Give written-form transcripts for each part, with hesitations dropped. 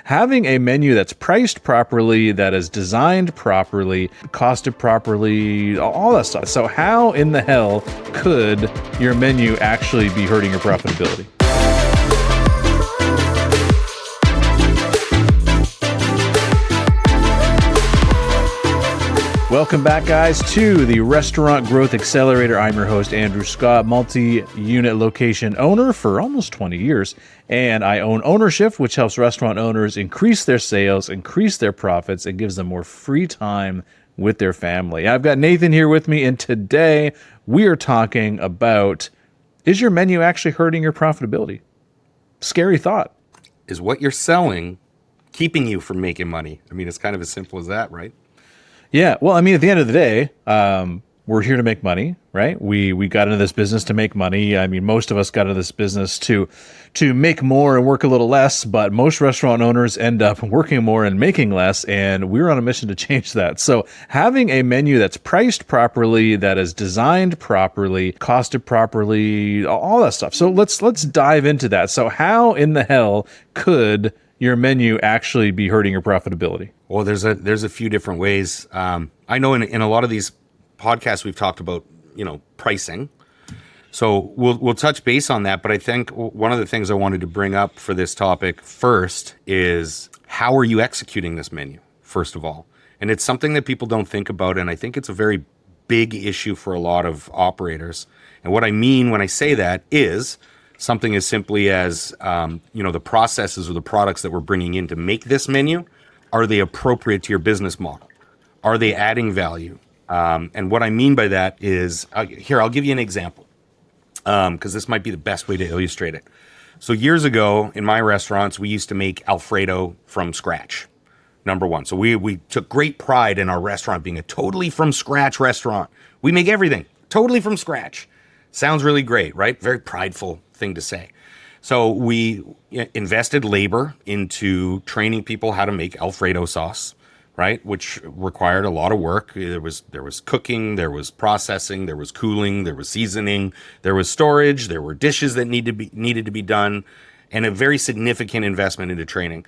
having a menu that's priced properly, that is designed properly, costed properly, all that stuff. So how in the hell could your menu actually be hurting your profitability? Welcome back, guys, to the Restaurant Growth Accelerator. I'm your host, Andrew Scott, multi-unit location owner for almost 20 years. And I own Ownership, which helps restaurant owners increase their sales, increase their profits, and gives them more free time with their family. I've got Nathan here with me, and today we are talking about, is your menu actually hurting your profitability? Scary thought. Is what you're selling keeping you from making money? I mean, it's kind of as simple as that, right? Yeah. Well, I mean, at the end of the day, we're here to make money, right? We got into this business to make money. I mean, most of us got into this business to make more and work a little less, but most restaurant owners end up working more and making less, and we're on a mission to change that. So having a menu that's priced properly, that is designed properly, costed properly, all that stuff. So let's dive into that. So how in the hell could your menu actually be hurting your profitability? Well, there's a few different ways. I know in a lot of these podcasts we've talked about, pricing. So we'll touch base on that. But I think one of the things I wanted to bring up for this topic first is, how are you executing this menu, first of all? And it's something that people don't think about. And I think it's a very big issue for a lot of operators. And what I mean when I say that is something as simply as, the processes or the products that we're bringing in to make this menu, are they appropriate to your business model? Are they adding value? And what I mean by that is, here, I'll give you an example, because this might be the best way to illustrate it. So years ago in my restaurants, we used to make Alfredo from scratch, number one. So we took great pride in our restaurant being a totally from scratch restaurant. We make everything totally from scratch. Sounds really great, right? Very prideful thing to say. So we invested labor into training people how to make Alfredo sauce, right? Which required a lot of work. There was cooking, there was processing, there was cooling, there was seasoning, there was storage, there were dishes that needed to be done, and a very significant investment into training.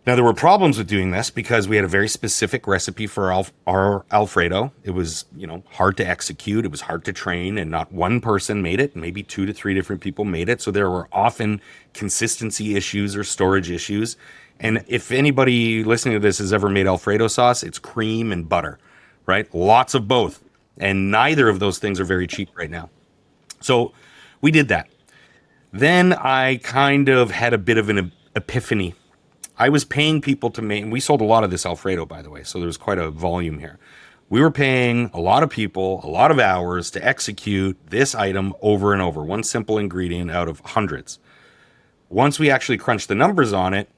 Now, there were problems with doing this because we had a very specific recipe for our Alfredo. It was, hard to execute. It was hard to train, and not one person made it. Maybe 2 to 3 different people made it. So there were often consistency issues or storage issues. And if anybody listening to this has ever made Alfredo sauce, it's cream and butter, right? Lots of both. And neither of those things are very cheap right now. So we did that. Then I kind of had a bit of an epiphany. I was paying people to make, and we sold a lot of this Alfredo, by the way, so there was quite a volume here. We were paying a lot of people, a lot of hours to execute this item over and over, one simple ingredient out of hundreds. Once we actually crunched the numbers on it,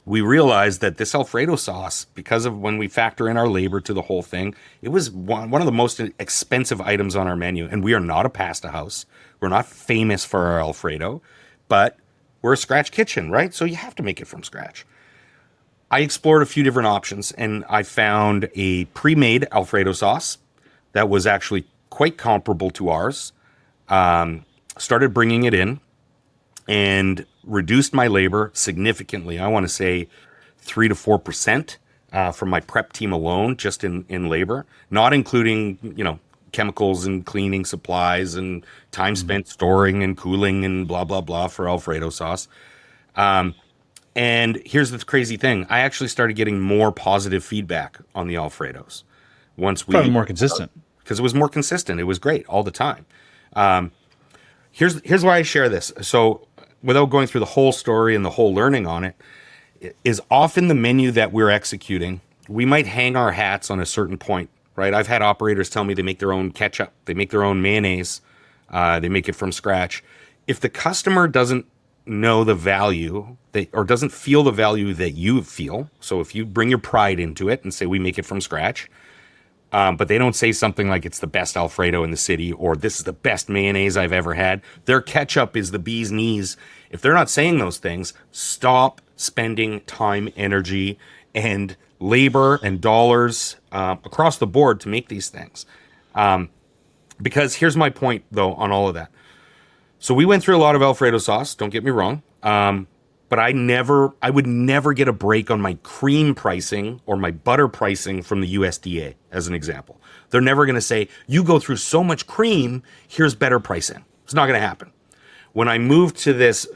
we realized that this Alfredo sauce, because of when we factor in our labor to the whole thing, it was one of the most expensive items on our menu. And we are not a pasta house. We're not famous for our Alfredo, but we're a scratch kitchen, right? So you have to make it from scratch. I explored a few different options, and I found a pre-made Alfredo sauce that was actually quite comparable to ours. Started bringing it in and reduced my labor significantly. I want to say 3 to 4% from my prep team alone, just in labor, not including, chemicals and cleaning supplies and time spent storing and cooling and blah, blah, blah for Alfredo sauce. And here's the crazy thing. I actually started getting more positive feedback on the Alfredos. Probably more consistent. Because it was more consistent. It was great all the time. Here's why I share this. So without going through the whole story and the whole learning on it, is often the menu that we're executing, we might hang our hats on a certain point, right? I've had operators tell me they make their own ketchup. They make their own mayonnaise. They make it from scratch. If the customer doesn't know the value or doesn't feel the value that you feel, so if you bring your pride into it and say we make it from scratch, but they don't say something like it's the best Alfredo in the city or this is the best mayonnaise I've ever had, their ketchup is the bee's knees. If they're not saying those things, stop spending time, energy, and labor and dollars across the board to make these things. Because here's my point, though, on all of that. So we went through a lot of Alfredo sauce, don't get me wrong. but I would never get a break on my cream pricing or my butter pricing from the USDA, as an example. They're never going to say, you go through so much cream, here's better pricing. It's not going to happen. When I moved to this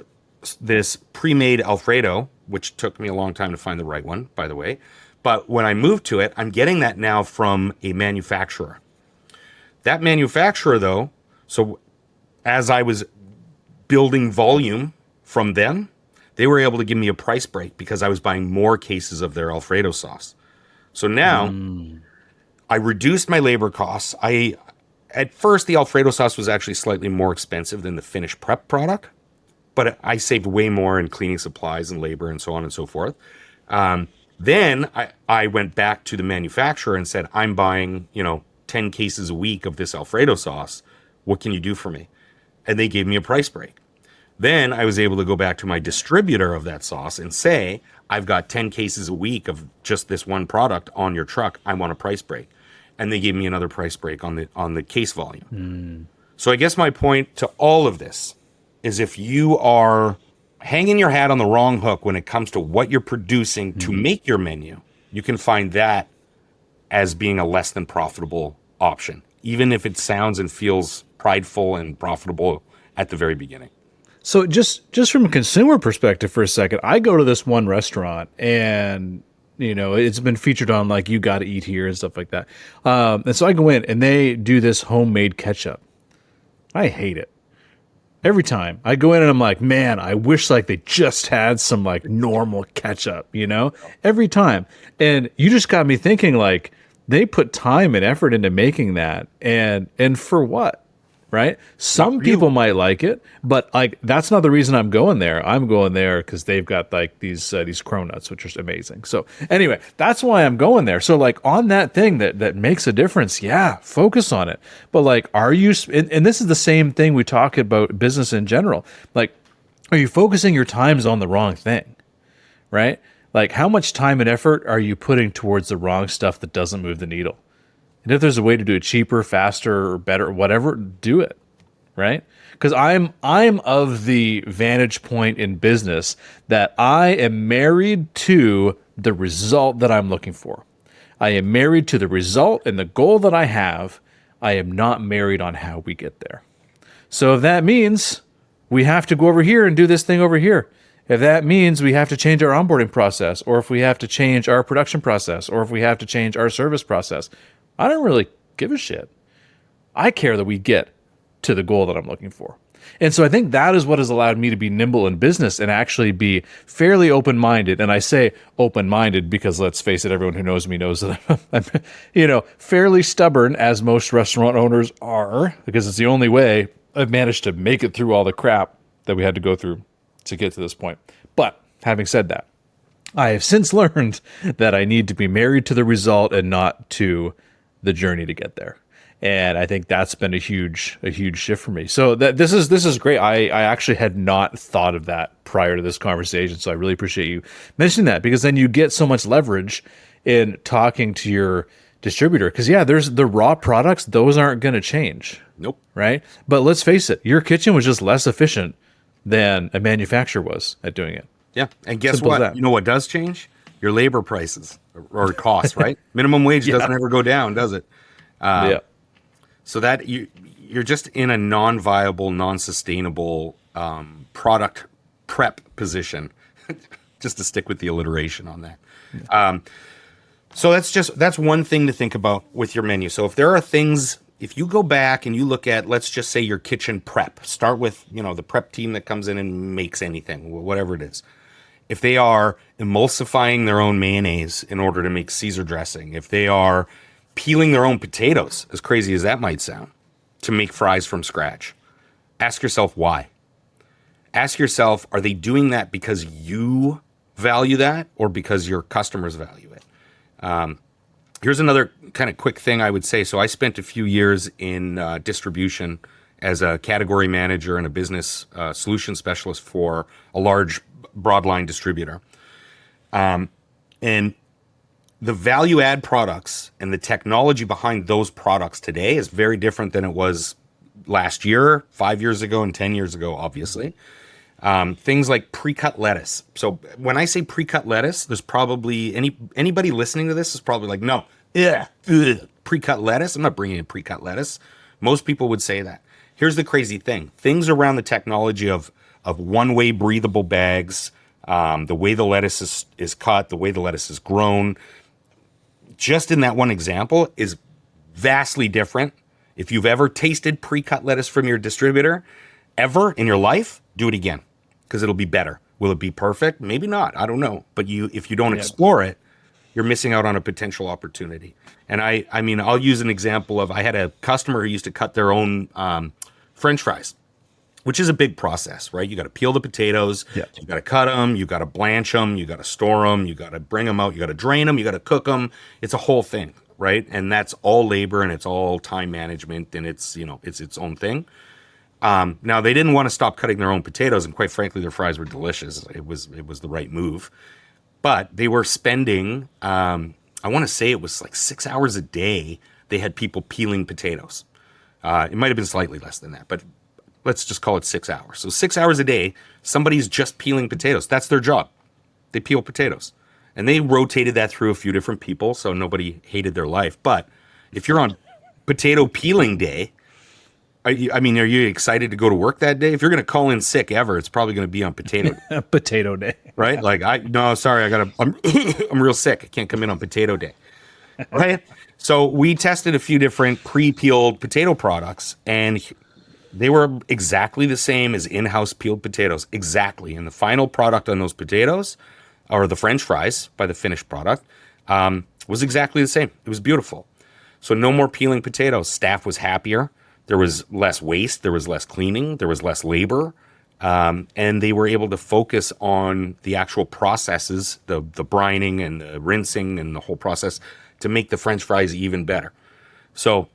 pre-made Alfredo, which took me a long time to find the right one, by the way, but when I moved to it, I'm getting that now from a manufacturer. That manufacturer, though, so as I was building volume from them, they were able to give me a price break because I was buying more cases of their Alfredo sauce. So now I reduced my labor costs. At first, the Alfredo sauce was actually slightly more expensive than the finished prep product, but I saved way more in cleaning supplies and labor and so on and so forth. Then I went back to the manufacturer and said, I'm buying, 10 cases a week of this Alfredo sauce. What can you do for me? And they gave me a price break. Then I was able to go back to my distributor of that sauce and say, I've got 10 cases a week of just this one product on your truck. I want a price break. And they gave me another price break on the case volume. So I guess my point to all of this is if you are hanging your hat on the wrong hook when it comes to what you're producing to make your menu, you can find that as being a less than profitable option, even if it sounds and feels prideful and profitable at the very beginning. So just from a consumer perspective for a second, I go to this one restaurant and it's been featured on like You Gotta Eat Here and stuff like that. And so I go in and they do this homemade ketchup. I hate it. Every time I go in and I'm like, man, I wish like they just had some like normal ketchup, every time. And you just got me thinking like they put time and effort into making that and for what? Right? Some people might like it, but like that's not the reason I'm going there. I'm going there because they've got like these cronuts, which are amazing. So anyway, that's why I'm going there. So like on that thing that makes a difference, yeah, focus on it. But like, are you? And this is the same thing we talk about business in general. Like, are you focusing your times on the wrong thing? Right? Like, how much time and effort are you putting towards the wrong stuff that doesn't move the needle? And if there's a way to do it cheaper, faster, or better, or whatever, do it, right? Because I'm of the vantage point in business that I am married to the result that I'm looking for. I am married to the result and the goal that I have. I am not married on how we get there. So if that means we have to go over here and do this thing over here, if that means we have to change our onboarding process, or if we have to change our production process, or if we have to change our service process, I don't really give a shit. I care that we get to the goal that I'm looking for. And so I think that is what has allowed me to be nimble in business and actually be fairly open-minded. And I say open-minded because let's face it, everyone who knows me knows that I'm, fairly stubborn, as most restaurant owners are, because it's the only way I've managed to make it through all the crap that we had to go through to get to this point. But having said that, I have since learned that I need to be married to the result and not to the journey to get there. And I think that's been a huge shift for me. So this is great. I actually had not thought of that prior to this conversation. So I really appreciate you mentioning that, because then you get so much leverage in talking to your distributor. Because there's the raw products; those aren't going to change. Nope. Right. But let's face it, your kitchen was just less efficient than a manufacturer was at doing it. Yeah. And guess what? You know what does change? Your labor prices or costs, right? Minimum wage doesn't ever go down, does it? So that you're just in a non-viable, non-sustainable product prep position, just to stick with the alliteration on that. So that's one thing to think about with your menu. So if there are things, if you go back and you look at, let's just say your kitchen prep, start with, the prep team that comes in and makes anything, whatever it is. If they are emulsifying their own mayonnaise in order to make Caesar dressing, if they are peeling their own potatoes, as crazy as that might sound, to make fries from scratch, ask yourself why. Ask yourself, are they doing that because you value that or because your customers value it? Here's another kind of quick thing I would say. So I spent a few years in distribution as a category manager and a business solution specialist for a large broadline distributor. And the value add products and the technology behind those products today is very different than it was last year, 5 years ago, and 10 years ago, obviously. Things like pre-cut lettuce. So when I say pre-cut lettuce, there's probably anybody listening to this is probably like, no, yeah, pre-cut lettuce. I'm not bringing in pre-cut lettuce. Most people would say that. Here's the crazy thing: things around the technology of one-way breathable bags, the way the lettuce is cut, the way the lettuce is grown, just in that one example is vastly different. If you've ever tasted pre-cut lettuce from your distributor, ever in your life, do it again, because it'll be better. Will it be perfect? Maybe not. I don't know. But if you don't explore it, you're missing out on a potential opportunity. And I mean, I'll use an example of, I had a customer who used to cut their own French fries, which is a big process, right? You got to peel the potatoes, you got to cut them, you got to blanch them, you got to store them, you got to bring them out, you got to drain them, you got to cook them. It's a whole thing, right? And that's all labor, and it's all time management, and it's its own thing. Now, they didn't want to stop cutting their own potatoes, and quite frankly, their fries were delicious. It was the right move. But they were spending, I want to say it was like 6 hours a day. They had people peeling potatoes. It might have been slightly less than that, but let's just call it 6 hours. So 6 hours a day, somebody's just peeling potatoes. That's their job. They peel potatoes. And they rotated that through a few different people, so nobody hated their life. But if you're on potato peeling day, are you excited to go to work that day? If you're going to call in sick ever, it's probably going to be on potato Potato day. right? Like, I'm I'm real sick. I can't come in on potato day. Right? So we tested a few different pre-peeled potato products, and they were exactly the same as in-house peeled potatoes. Exactly. And the final product on those potatoes, or the French fries by the finished product, was exactly the same. It was beautiful. So no more peeling potatoes. Staff was happier. There was less waste. There was less cleaning. There was less labor. And they were able to focus on the actual processes, the brining and the rinsing and the whole process, to make the French fries even better. So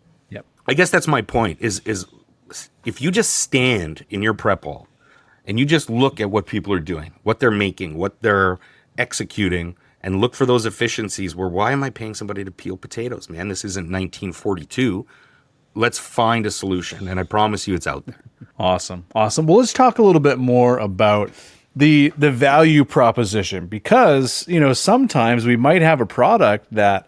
I guess that's my point, is if you just stand in your prep hall and you just look at what people are doing, what they're making, what they're executing, and look for those efficiencies where, why am I paying somebody to peel potatoes, man? This isn't 1942. Let's find a solution, and I promise you it's out there. Awesome. Well, let's talk a little bit more about the value proposition, because, sometimes we might have a product that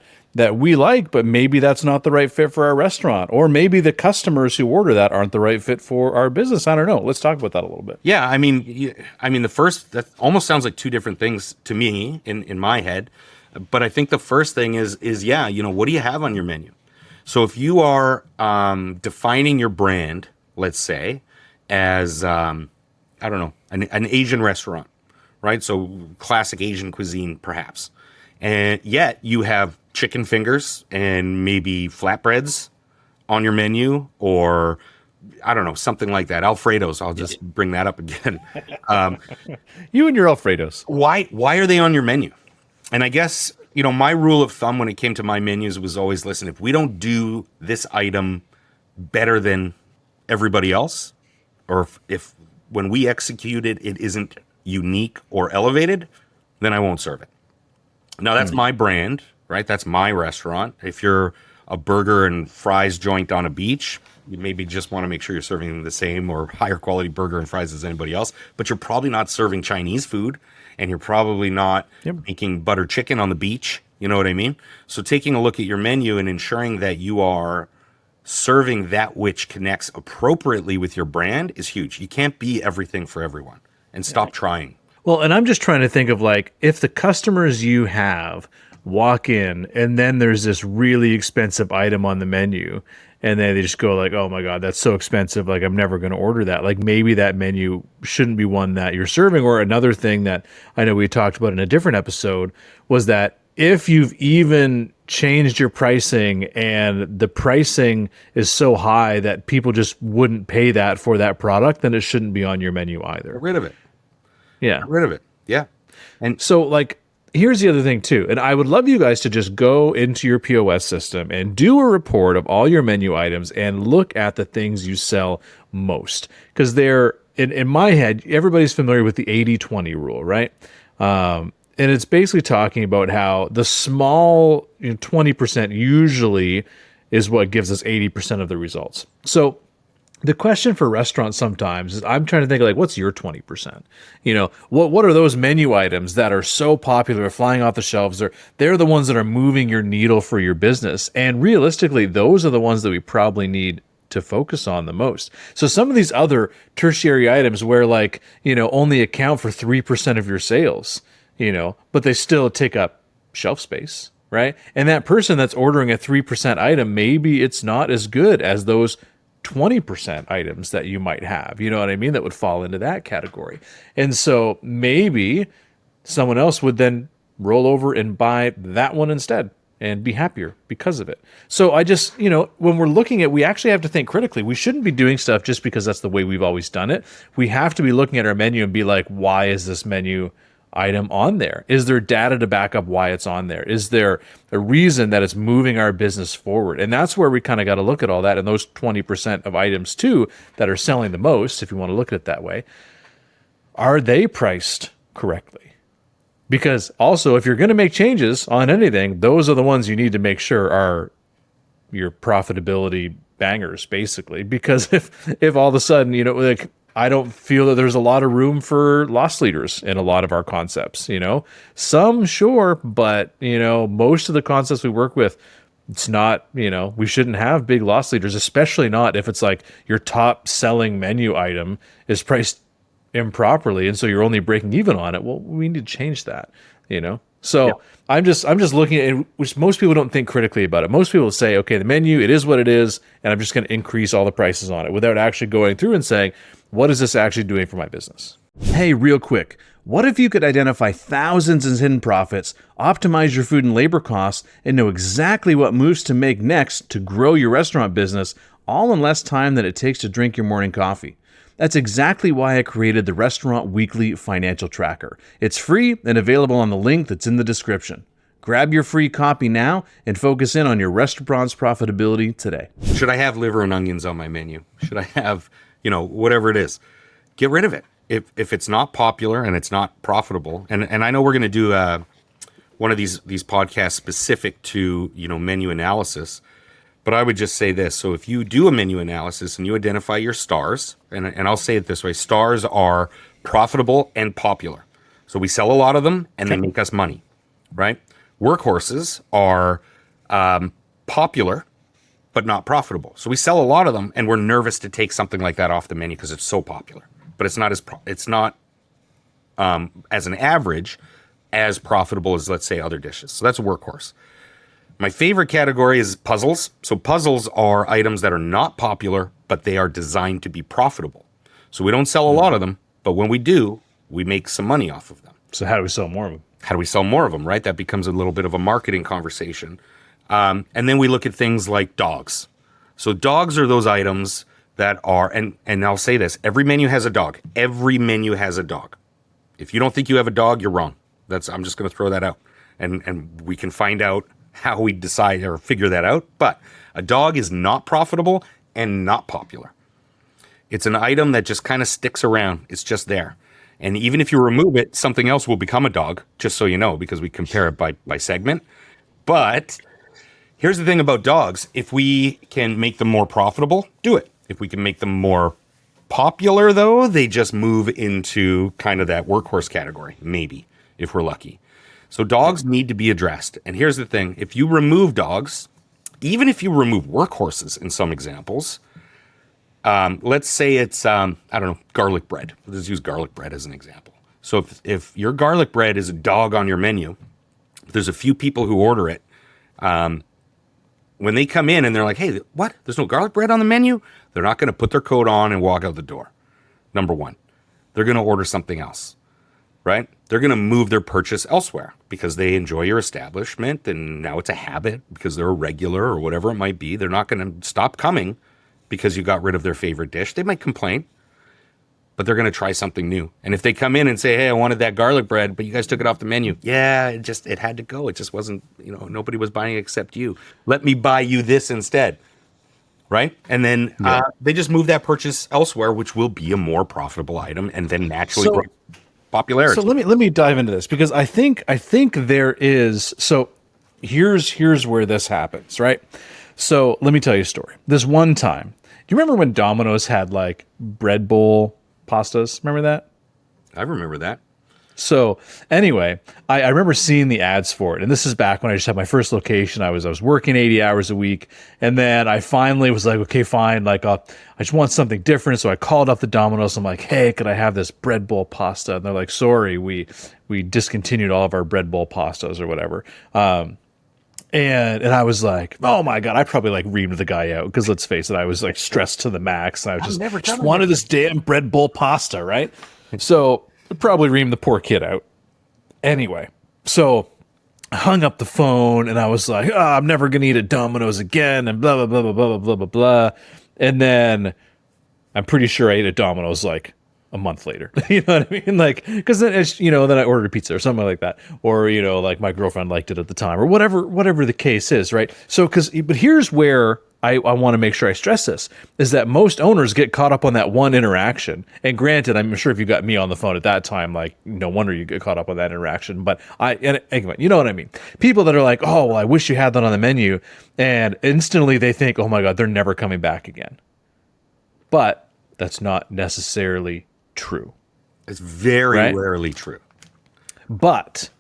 we like, but maybe that's not the right fit for our restaurant, or maybe the customers who order that aren't the right fit for our business. I don't know. Let's talk about that a little bit. Yeah, the first, that almost sounds like two different things to me in my head, but I think the first thing is what do you have on your menu? So if you are defining your brand, let's say, as an Asian restaurant, right? So classic Asian cuisine, perhaps, and yet you have chicken fingers and maybe flatbreads on your menu, or I don't know, something like that. Alfredos. I'll just bring that up again. You and your Alfredos. Why are they on your menu? And I guess, my rule of thumb when it came to my menus was always, listen, if we don't do this item better than everybody else, or if when we execute it, it isn't unique or elevated, then I won't serve it. Now, that's my brand, right? That's my restaurant. If you're a burger and fries joint on a beach, you maybe just want to make sure you're serving the same or higher quality burger and fries as anybody else, but you're probably not serving Chinese food, and you're probably not making butter chicken on the beach. You know what I mean? So taking a look at your menu and ensuring that you are serving that which connects appropriately with your brand is huge. You can't be everything for everyone, and stop trying. Well, and I'm just trying to think of, like, if the customers you have walk in and then there's this really expensive item on the menu, and then they just go like, oh my God, that's so expensive, like I'm never going to order that. Like, maybe that menu shouldn't be one that you're serving. Or another thing that I know we talked about in a different episode was that if you've even changed your pricing and the pricing is so high that people just wouldn't pay that for that product, then it shouldn't be on your menu either. Get rid of it. Yeah. Get rid of it. Yeah. And so, like, here's the other thing too. And I would love you guys to just go into your POS system and do a report of all your menu items and look at the things you sell most. Because they're, in my head, everybody's familiar with the 80-20 rule, right? And it's basically talking about how the small 20% usually is what gives us 80% of the results. So the question for restaurants sometimes is I'm trying to think like, what's your 20%? What are those menu items that are so popular, flying off the shelves? They're the ones that are moving your needle for your business. And realistically, those are the ones that we probably need to focus on the most. So some of these other tertiary items where like, only account for 3% of your sales, but they still take up shelf space, right? And that person that's ordering a 3% item, maybe it's not as good as those 20% items that you might have, you know what I mean? That would fall into that category. And so maybe someone else would then roll over and buy that one instead and be happier because of it. So I just, when we're looking at, we actually have to think critically. We shouldn't be doing stuff just because that's the way we've always done it. We have to be looking at our menu and be like, why is this menu item on there? Is there data to back up why it's on there? Is there a reason that it's moving our business forward? And that's where we kind of got to look at all that. And those 20% of items too that are selling the most, if you want to look at it that way, are they priced correctly? Because also, if you're going to make changes on anything, those are the ones you need to make sure are your profitability bangers, basically. Because if all of a sudden, like, I don't feel that there's a lot of room for loss leaders in a lot of our concepts, Some, sure, but, most of the concepts we work with, it's not, we shouldn't have big loss leaders, especially not if it's like your top selling menu item is priced improperly and so you're only breaking even on it. Well, we need to change that, So yeah. I'm just looking at it, which most people don't think critically about it. Most people say, okay, the menu, it is what it is, and I'm just going to increase all the prices on it without actually going through and saying, what is this actually doing for my business? Hey, real quick, what if you could identify thousands in hidden profits, optimize your food and labor costs, and know exactly what moves to make next to grow your restaurant business, all in less time than it takes to drink your morning coffee? That's exactly why I created the Restaurant Weekly Financial Tracker. It's free and available on the link that's in the description. Grab your free copy now and focus in on your restaurant's profitability today. Should I have liver and onions on my menu? Should I have, whatever it is? Get rid of it. If it's not popular and it's not profitable, and I know we're going to do one of these podcasts specific to, menu analysis, but I would just say this. So if you do a menu analysis and you identify your stars, and I'll say it this way, stars are profitable and popular. So we sell a lot of them and they make us money, right? Workhorses are popular, but not profitable. So we sell a lot of them and we're nervous to take something like that off the menu because it's so popular, but it's not as an average as profitable as, let's say, other dishes. So that's a workhorse. My favorite category is puzzles. So puzzles are items that are not popular, but they are designed to be profitable. So we don't sell a lot of them, but when we do, we make some money off of them. So how do we sell more of them? How do we sell more of them, right? That becomes a little bit of a marketing conversation. And then we look at things like dogs. So dogs are those items that are, and I'll say this, every menu has a dog. Every menu has a dog. If you don't think you have a dog, you're wrong. I'm just going to throw that out. And we can find out how we decide or figure that out. But a dog is not profitable and not popular. It's an item that just kind of sticks around. It's just there. And even if you remove it, something else will become a dog, just so you know, because we compare it by segment. But here's the thing about dogs. If we can make them more profitable, do it. If we can make them more popular, though, they just move into kind of that workhorse category, maybe, if we're lucky. So dogs need to be addressed. And here's the thing. If you remove dogs, even if you remove workhorses in some examples, let's say it's, garlic bread. Let's use garlic bread as an example. So if your garlic bread is a dog on your menu, there's a few people who order it. When they come in and they're like, hey, what? There's no garlic bread on the menu? They're not going to put their coat on and walk out the door. Number one, they're going to order something else, right? They're going to move their purchase elsewhere because they enjoy your establishment and now it's a habit because they're a regular or whatever it might be. They're not going to stop coming because you got rid of their favorite dish. They might complain, but they're going to try something new. And if they come in and say, hey, I wanted that garlic bread, but you guys took it off the menu. Yeah, it had to go. It just wasn't, nobody was buying it except you. Let me buy you this instead. Right? And then they just move that purchase elsewhere, which will be a more profitable item and then naturally grow popularity. So let me dive into this because I think there is, so here's where this happens, right? So let me tell you a story. This one time you remember when Domino's had like bread bowl pastas? Remember that? I remember that. So anyway, I remember seeing the ads for it, and this is back when I just had my first location. I was working 80 hours a week, and then I finally was like, okay, fine, like I just want something different. So I called up the Domino's. I'm like, hey, could I have this bread bowl pasta? And they're like, sorry, we discontinued all of our bread bowl pastas or whatever. And I was like, oh my God, I probably like reamed the guy out because let's face it, I was like stressed to the max, and I just wanted this damn bread bowl pasta, right? So I probably reamed the poor kid out. Anyway, so I hung up the phone and I was like, oh, I'm never gonna eat at Domino's again, and blah blah blah blah blah blah blah blah. And then I'm pretty sure I ate at Domino's like a month later. You know what I mean? Like, because then it's, then I ordered a pizza or something like that, or like my girlfriend liked it at the time, or whatever the case is, right? So but here's where I want to make sure I stress this, is that most owners get caught up on that one interaction. And granted, I'm sure if you got me on the phone at that time, like, no wonder you get caught up on that interaction. But anyway, you know what I mean? People that are like, oh, well, I wish you had that on the menu. And instantly they think, oh my God, they're never coming back again. But that's not necessarily true. It's very rarely true. But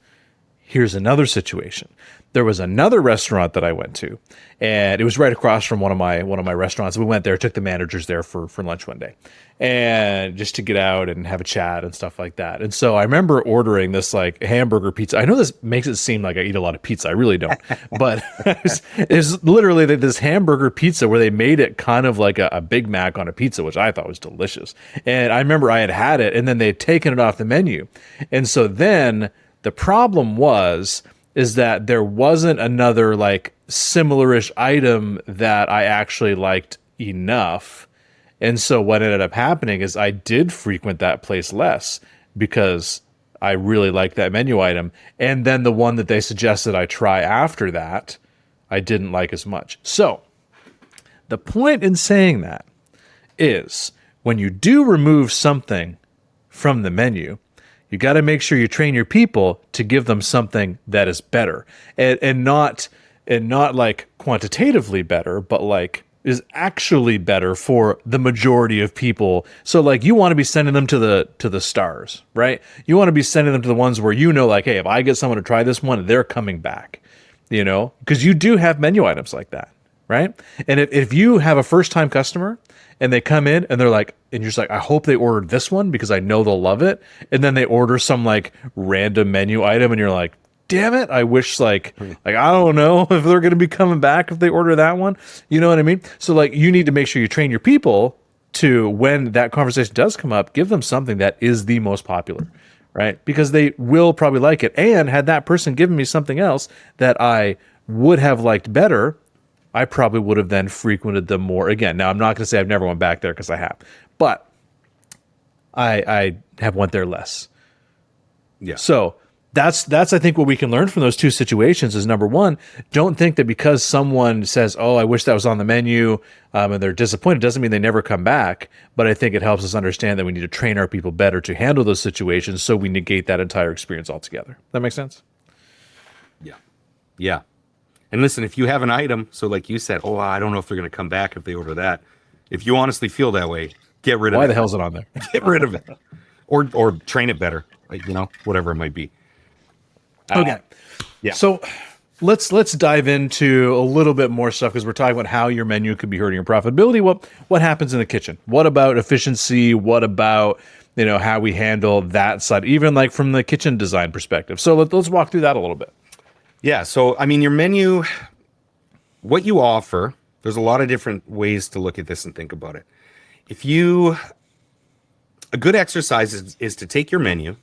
here's another situation. There was another restaurant that I went to, and it was right across from one of my restaurants. We went there, took the managers there for lunch one day, and just to get out and have a chat and stuff like that. And so I remember ordering this like hamburger pizza. I know this makes it seem like I eat a lot of pizza. I really don't, but it's literally this hamburger pizza where they made it kind of like a Big Mac on a pizza, which I thought was delicious. And I remember I had it, and then they had taken it off the menu. And so then the problem is that there wasn't another like similar-ish item that I actually liked enough. And so what ended up happening is I did frequent that place less because I really liked that menu item. And then the one that they suggested I try after that, I didn't like as much. So the point in saying that is when you do remove something from the menu, you got to make sure you train your people to give them something that is better, and not like quantitatively better, but like is actually better for the majority of people. So like you want to be sending them to the stars, right? You want to be sending them to the ones where like, hey, if I get someone to try this one, they're coming back, because you do have menu items like that, right? And if you have a first time customer and they come in and they're like, and you're just like, I hope they ordered this one because I know they'll love it. And then they order some like random menu item and you're like, damn it. I wish like I don't know if they're going to be coming back if they order that one. You know what I mean? So like you need to make sure you train your people to, when that conversation does come up, give them something that is the most popular, right? Because they will probably like it. And had that person given me something else that I would have liked better, I probably would have then frequented them more again. Now, I'm not going to say I've never went back there because I have, but I have went there less. Yeah. So that's I think what we can learn from those two situations is, number one, don't think that because someone says, oh, I wish that was on the menu, and they're disappointed, doesn't mean they never come back. But I think it helps us understand that we need to train our people better to handle those situations so we negate that entire experience altogether. That makes sense? Yeah. Yeah. And listen, if you have an item, so like you said, oh, I don't know if they're going to come back if they order that. If you honestly feel that way, get rid of it. Why the hell is it on there? Get rid of it. Or train it better, whatever it might be. Okay. Yeah. So let's dive into a little bit more stuff because we're talking about how your menu could be hurting your profitability. What happens in the kitchen? What about efficiency? What about how we handle that side, even like from the kitchen design perspective? So let's walk through that a little bit. Yeah. So, I mean, your menu, what you offer, there's a lot of different ways to look at this and think about it. A good exercise is to take your menu,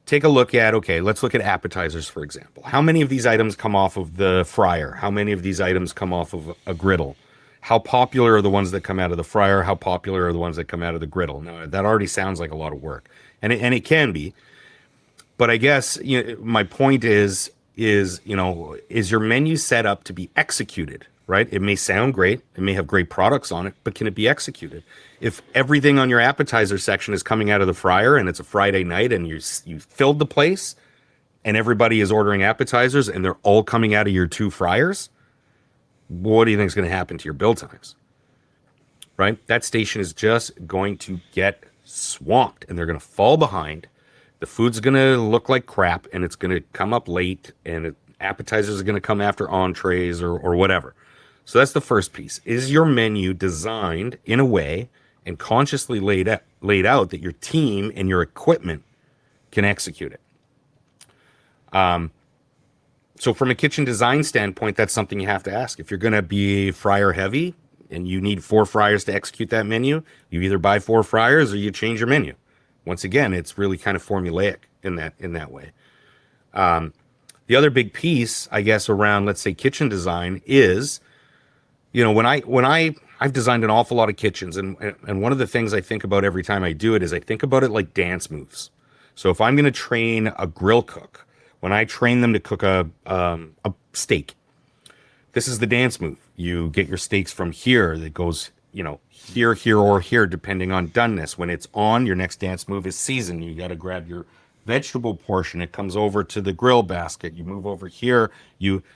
take a look at, okay, let's look at appetizers, for example. How many of these items come off of the fryer? How many of these items come off of a griddle? How popular are the ones that come out of the fryer? How popular are the ones that come out of the griddle? Now, that already sounds like a lot of work, and it can be. But I guess my point is your menu set up to be executed, right? It may sound great. It may have great products on it, but can it be executed? If everything on your appetizer section is coming out of the fryer and it's a Friday night and you filled the place and everybody is ordering appetizers and they're all coming out of your two fryers, what do you think is going to happen to your build times? right? That station is just going to get swamped and they're going to fall behind. The food's going to look like crap and it's going to come up late and appetizers are going to come after entrees or whatever. So that's the first piece. Is your menu designed in a way and consciously laid out that your team and your equipment can execute it? So from a kitchen design standpoint, that's something you have to ask. If you're going to be fryer heavy and you need 4 fryers to execute that menu, you either buy 4 fryers or you change your menu. Once again, it's really kind of formulaic in that way. The other big piece, I guess, around, let's say, kitchen design is, when I've designed an awful lot of kitchens, and one of the things I think about every time I do it is I think about it like dance moves. So if I'm going to train a grill cook, when I train them to cook a steak, this is the dance move. You get your steaks from here. That goes, here, here, or here, depending on doneness. When it's on, your next dance move is season. You got to grab your vegetable portion. It comes over to the grill basket. You move over here.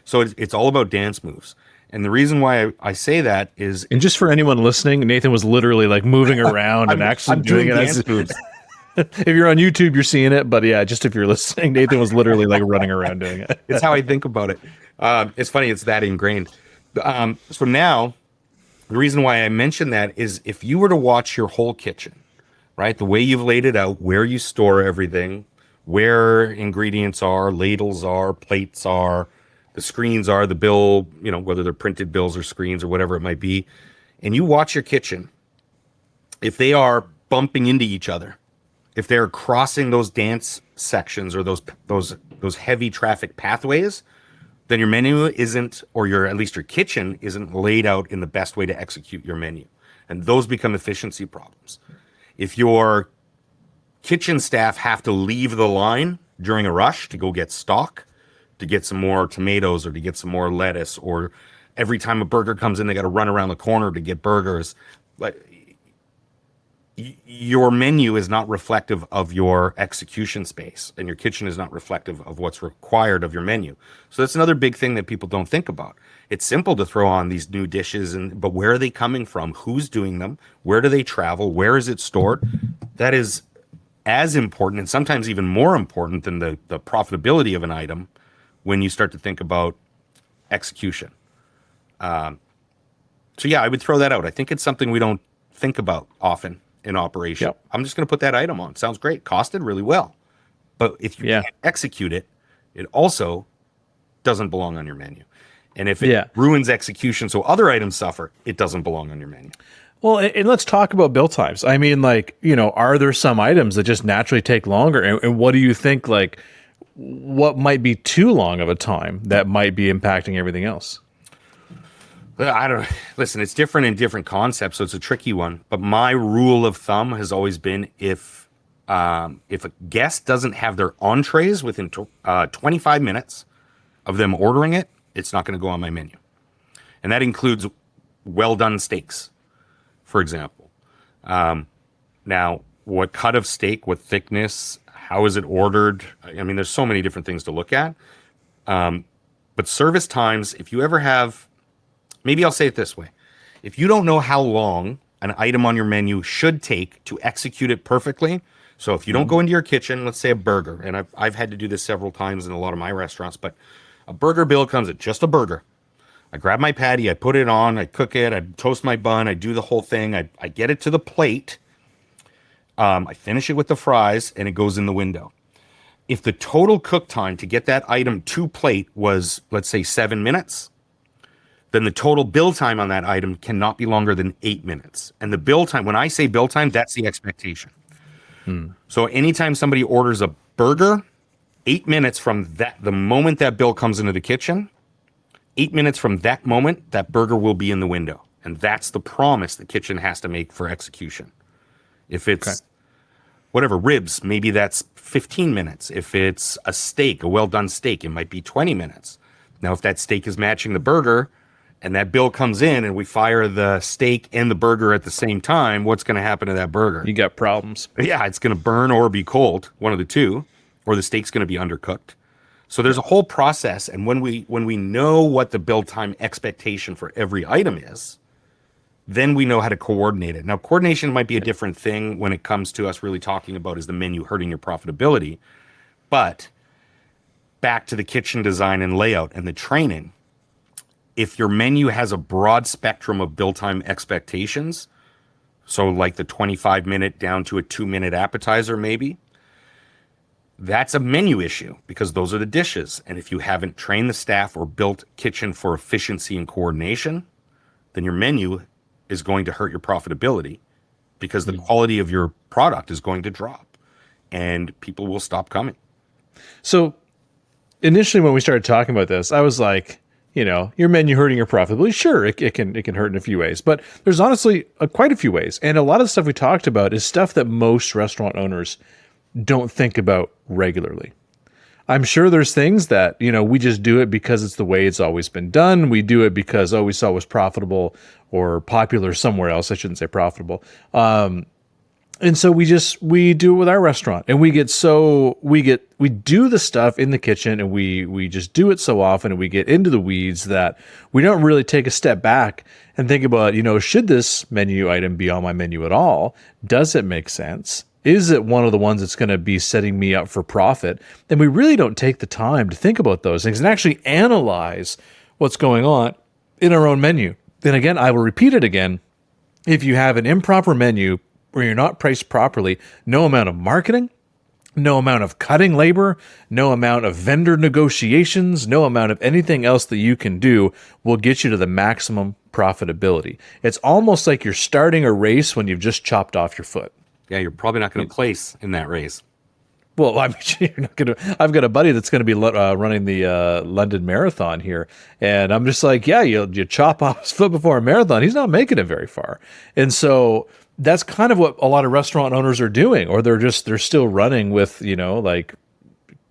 So it's all about dance moves. And the reason why I say that is, And just for anyone listening, Nathan was literally like moving around and actually I'm doing it. dance moves. If you're on YouTube, you're seeing it, but yeah, just if you're listening, Nathan was literally like running around doing it. It's how I think about it. It's funny. It's that ingrained. So now, the reason why I mention that is if you were to watch your whole kitchen, right, the way you've laid it out, where you store everything, where ingredients are, ladles are, plates are, the screens are, the bill, whether they're printed bills or screens or whatever it might be, and you watch your kitchen, if they are bumping into each other, if they're crossing those dance sections or those heavy traffic pathways, then your menu isn't, or at least your kitchen isn't laid out in the best way to execute your menu. And those become efficiency problems. If your kitchen staff have to leave the line during a rush to go get stock, to get some more tomatoes or to get some more lettuce, or every time a burger comes in, they got to run around the corner to get burgers. But your menu is not reflective of your execution space, and your kitchen is not reflective of what's required of your menu. So that's another big thing that people don't think about. It's simple to throw on these new dishes, but where are they coming from? Who's doing them? Where do they travel? Where is it stored? That is as important, and sometimes even more important than the profitability of an item when you start to think about execution. So yeah, I would throw that out. I think it's something we don't think about often in operation. Yep. I'm just going to put that item on. Sounds great. Costed really well. But if you can't execute it, it also doesn't belong on your menu. And if it ruins execution so other items suffer, it doesn't belong on your menu. Well, and let's talk about build times. I mean, are there some items that just naturally take longer? And what do you think, what might be too long of a time that might be impacting everything else? Listen, it's different in different concepts, so it's a tricky one. But my rule of thumb has always been if a guest doesn't have their entrees within 25 minutes of them ordering it, it's not going to go on my menu. And that includes well-done steaks, for example. Now, what cut of steak, what thickness, how is it ordered? I mean, there's so many different things to look at. But service times, if you ever have... Maybe I'll say it this way. If you don't know how long an item on your menu should take to execute it perfectly, so if you don't go into your kitchen, let's say a burger, and I've had to do this several times in a lot of my restaurants, but a burger bill comes at just a burger. I grab my patty, I put it on, I cook it, I toast my bun, I do the whole thing, I get it to the plate, I finish it with the fries, and it goes in the window. If the total cook time to get that item to plate was, let's say, 7 minutes, then the total bill time on that item cannot be longer than 8 minutes. And the bill time, when I say bill time, that's the expectation. So anytime somebody orders a burger, 8 minutes from the moment that bill comes into the kitchen, 8 minutes from that moment, that burger will be in the window. And that's the promise the kitchen has to make for execution. If it's whatever, ribs, maybe that's 15 minutes. If it's a steak, a well-done steak, it might be 20 minutes. Now, if that steak is matching the burger, and that bill comes in and we fire the steak and the burger at the same time, what's going to happen to that burger? You got problems. Yeah, it's going to burn or be cold, one of the two, or the steak's going to be undercooked. So there's a whole process, and when we know what the build time expectation for every item is, Then we know how to coordinate it. Now, coordination might be a different thing when it comes to us really talking about is the menu hurting your profitability. But back to the kitchen design and layout and the training, if your menu has a broad spectrum of build time expectations, so like the 25-minute down to a 2-minute appetizer maybe, that's a menu issue because those are the dishes. And if you haven't trained the staff or built kitchen for efficiency and coordination, then your menu is going to hurt your profitability because the quality of your product is going to drop and people will stop coming. So initially when we started talking about this, I was like, your menu hurting your profitability. Sure, it can hurt in a few ways, but there's honestly quite a few ways. And a lot of the stuff we talked about is stuff that most restaurant owners don't think about regularly. I'm sure there's things that, we just do it because it's the way it's always been done. We do it because, we saw it was profitable or popular somewhere else. I shouldn't say profitable. And so we do it with our restaurant, and we do the stuff in the kitchen, and we just do it so often, and we get into the weeds that we don't really take a step back and think about, should this menu item be on my menu at all? Does it make sense? Is it one of the ones that's going to be setting me up for profit? And we really don't take the time to think about those things and actually analyze what's going on in our own menu. Then again, I will repeat it again. If you have an improper menu where you're not priced properly, no amount of marketing, no amount of cutting labor, no amount of vendor negotiations, no amount of anything else that you can do will get you to the maximum profitability. It's almost like you're starting a race when you've just chopped off your foot. Yeah, you're probably not going to place in that race. Well, I mean, you're not gonna. I've got a buddy that's going to be running the London Marathon here, and I'm just like, yeah, you chop off his foot before a marathon. He's not making it very far, and so that's kind of what a lot of restaurant owners are doing, or they're still running with like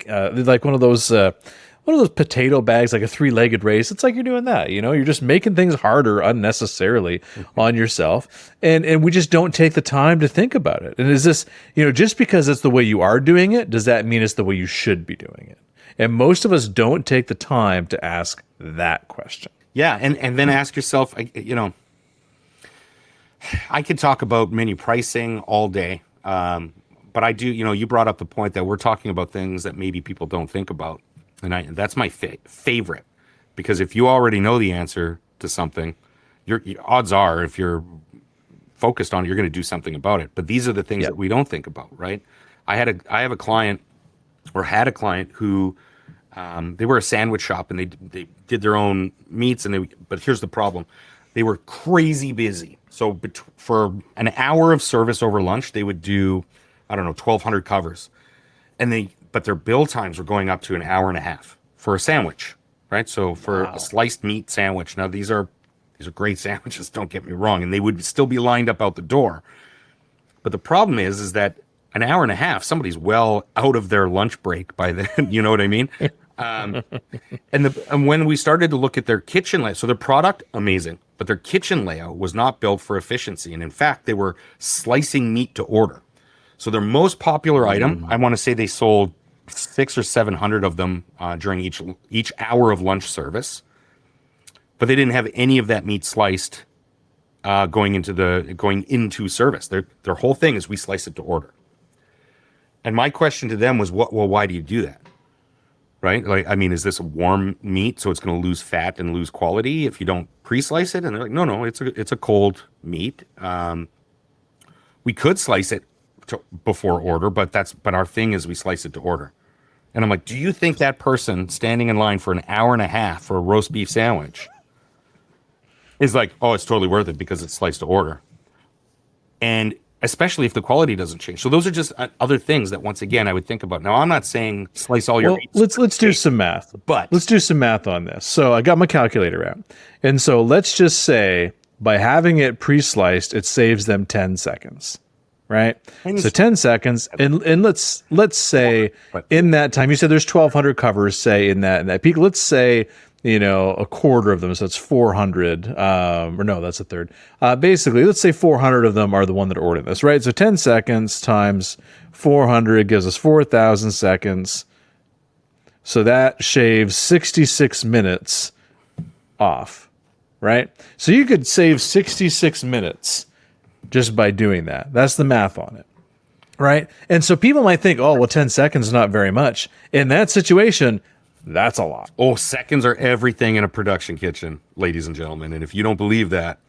one of those potato bags, like a 3-legged race. It's like you're doing that, you're just making things harder unnecessarily on yourself. And we just don't take the time to think about it. And is this, just because it's the way you are doing it, does that mean it's the way you should be doing it? And most of us don't take the time to ask that question. Yeah. And then ask yourself, I could talk about menu pricing all day. But I do, you brought up the point that we're talking about things that maybe people don't think about. And that's my favorite, because if you already know the answer to something, your odds are, if you're focused on it, you're going to do something about it. But these are the things that we don't think about, right? I had a client who they were a sandwich shop, and they did their own meats, but here's the problem: they were crazy busy. So for an hour of service over lunch, they would do 1,200 covers, but their bill times were going up to an hour and a half for a sandwich, right? So for a sliced meat sandwich. Now these are great sandwiches, don't get me wrong, and they would still be lined up out the door. But the problem is that an hour and a half, somebody's well out of their lunch break by then. You know what I mean? And when we started to look at their kitchen layout, so their product, amazing, but their kitchen layout was not built for efficiency. And in fact, they were slicing meat to order. So their most popular item, I want to say they sold 600 or 700 of them during each hour of lunch service, but they didn't have any of that meat sliced going into service. Their whole thing is we slice it to order. And my question to them was, why do you do that? Right? Like, I mean, is this a warm meat, so it's going to lose fat and lose quality if you don't pre-slice it? And they're like, no, it's a cold meat. We could slice it before order, but our thing is we slice it to order. And I'm like, do you think that person standing in line for an hour and a half for a roast beef sandwich is like, oh, it's totally worth it because it's sliced to order? And especially if the quality doesn't change. So those are just other things that, once again, I would think about. Now, I'm not saying slice all your meat. Let's do some math. But let's do some math on this. So I got my calculator out. And so let's just say by having it pre-sliced, it saves them 10 seconds. Right? So 10 seconds. And let's say in that time, you said there's 1,200 covers, say in that peak. Let's say, a quarter of them. So it's 400, or no, that's a third. Basically, let's say 400 of them are the one that ordered this, right? So 10 seconds times 400 gives us 4,000 seconds. So that shaves 66 minutes off, right? So you could save 66 minutes just by doing that. That's the math on it, right? And so people might think, oh, well, 10 seconds is not very much. In that situation, that's a lot. Oh, seconds are everything in a production kitchen, ladies and gentlemen. And if you don't believe that,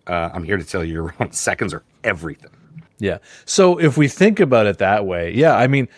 I'm here to tell you you're wrong. Seconds are everything. Yeah. So if we think about it that way, yeah, I mean,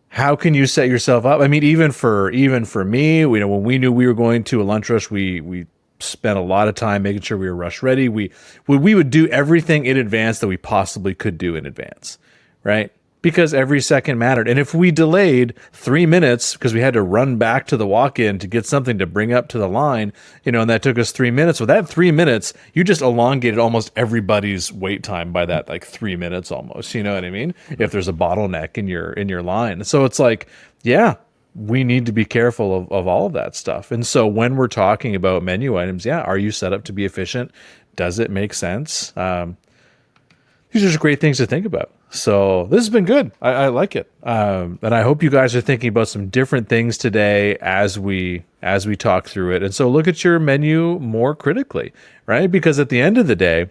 how can you set yourself up? I mean, even for me, when we knew we were going to a lunch rush, we spent a lot of time making sure we were rush ready. We would do everything in advance that we possibly could do in advance, right? Because every second mattered. And if we delayed 3 minutes because we had to run back to the walk-in to get something to bring up to the line, and that took us 3 minutes. Well, that 3 minutes, you just elongated almost everybody's wait time by that 3 minutes almost. You know what I mean? If there's a bottleneck in your line. So it's like, yeah, we need to be careful of all of that stuff. And so when we're talking about menu items, yeah, are you set up to be efficient? Does it make sense? These are just great things to think about. So this has been good. I like it. And I hope you guys are thinking about some different things today as we talk through it. And so look at your menu more critically, right? Because at the end of the day,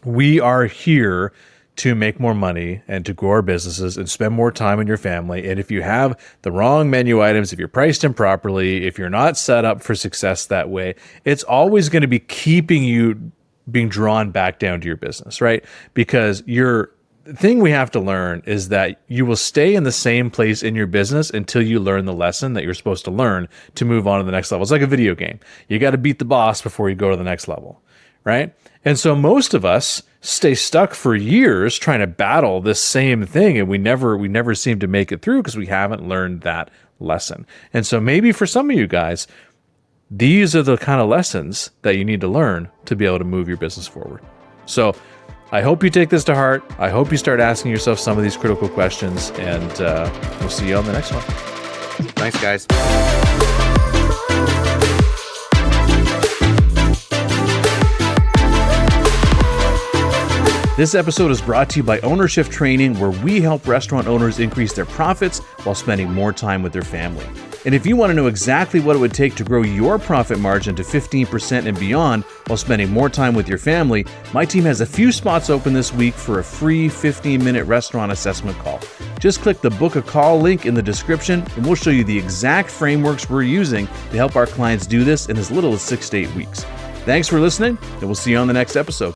we are here to make more money and to grow our businesses and spend more time with your family. And if you have the wrong menu items, if you're priced improperly, if you're not set up for success that way, it's always going to be keeping you being drawn back down to your business, right? Because the thing we have to learn is that you will stay in the same place in your business until you learn the lesson that you're supposed to learn to move on to the next level. It's like a video game. You got to beat the boss before you go to the next level, right? And so most of us stay stuck for years trying to battle this same thing, and we never seem to make it through because we haven't learned that lesson. And so maybe for some of you guys, these are the kind of lessons that you need to learn to be able to move your business forward. So I hope you take this to heart. I hope you start asking yourself some of these critical questions, and we'll see you on the next one. Thanks, guys. This episode is brought to you by Ownership Training, where we help restaurant owners increase their profits while spending more time with their family. And if you want to know exactly what it would take to grow your profit margin to 15% and beyond while spending more time with your family, my team has a few spots open this week for a free 15-minute restaurant assessment call. Just click the book a call link in the description and we'll show you the exact frameworks we're using to help our clients do this in as little as 6 to 8 weeks. Thanks for listening, and we'll see you on the next episode.